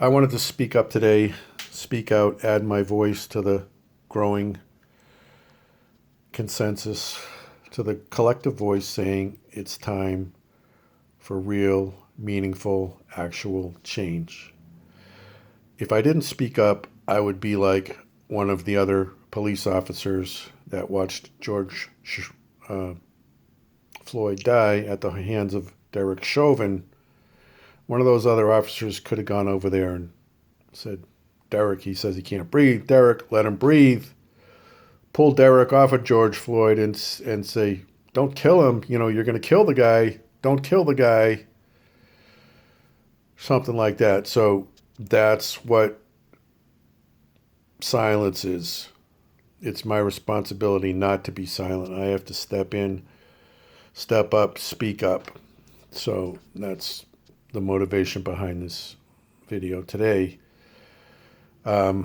I wanted to speak up today, speak out, add my voice to the growing consensus, to the collective voice saying it's time for real, meaningful, actual change. If I didn't speak up, I would be like one of the other police officers that watched George Floyd die at the hands of Derek Chauvin. One of those other officers could have gone over there and said, Derek, he says he can't breathe. Derek, let him breathe. Pull Derek off of George Floyd and say, don't kill him. You know, you're going to kill the guy. Don't kill the guy. Something like that. So that's what silence is. It's my responsibility not to be silent. I have to step in, step up, speak up. So that's the motivation behind this video today. I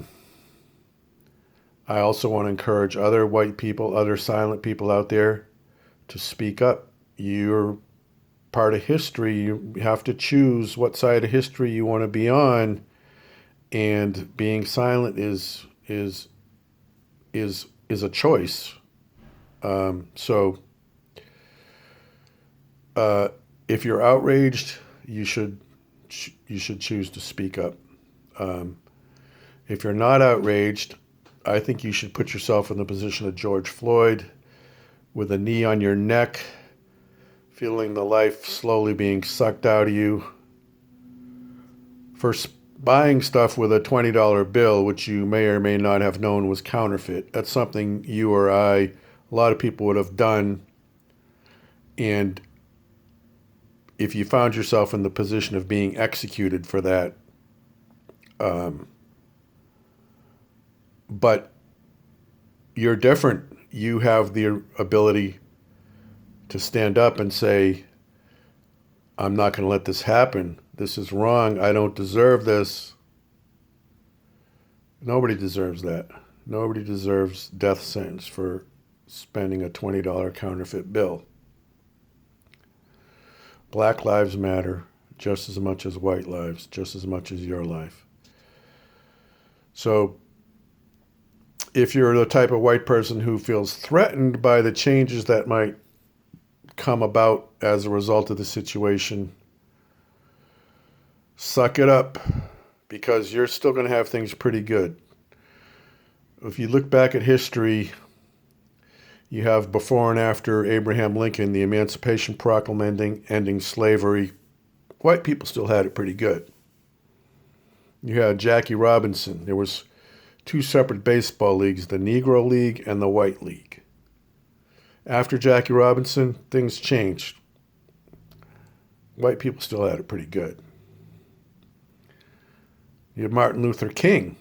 also want to encourage other white people, other silent people out there to speak up. You're part of history. You have to choose what side of history you want to be on, and being silent is a choice. If you're outraged, you should choose to speak up. If you're not outraged, I think you should put yourself in the position of George Floyd, with a knee on your neck, feeling the life slowly being sucked out of you, for buying stuff with a $20 bill, which you may or may not have known was counterfeit. That's something you or I, a lot of people would have done. And if you found yourself in the position of being executed for that, but you're different. You have the ability to stand up and say, I'm not going to let this happen. This is wrong. I don't deserve this. Nobody deserves that. Nobody deserves death sentence for spending a $20 counterfeit bill. Black lives matter just as much as white lives, just as much as your life. So if you're the type of white person who feels threatened by the changes that might come about as a result of the situation, suck it up, because you're still going to have things pretty good. If you look back at history, you have before and after Abraham Lincoln, the Emancipation Proclamation ending slavery. White people still had it pretty good. You had Jackie Robinson. There was two separate baseball leagues, the Negro League and the White League. After Jackie Robinson, things changed. White people still had it pretty good. You had Martin Luther King.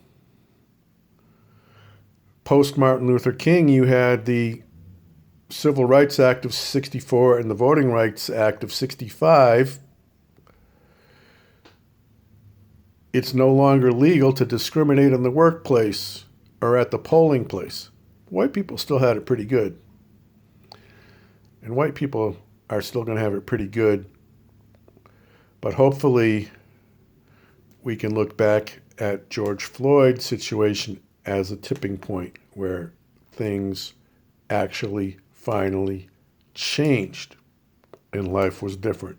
Post Martin Luther King, you had the Civil Rights Act of 64 and the Voting Rights Act of 65. It's no longer legal to discriminate in the workplace or at the polling place. White people still had it pretty good. And white people are still going to have it pretty good. But hopefully we can look back at George Floyd's situation as a tipping point where things actually finally changed and life was different.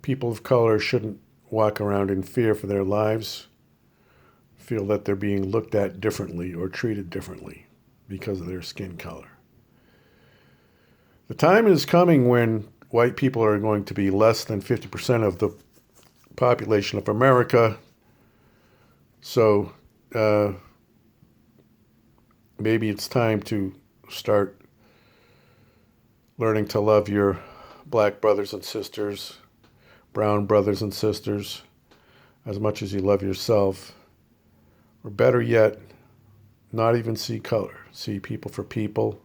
People of color shouldn't walk around in fear for their lives, feel that they're being looked at differently or treated differently because of their skin color. The time is coming when white people are going to be less than 50% of the population of America. So maybe it's time to start learning to love your black brothers and sisters, brown brothers and sisters, as much as you love yourself. Or better yet, not even see color. See people for people.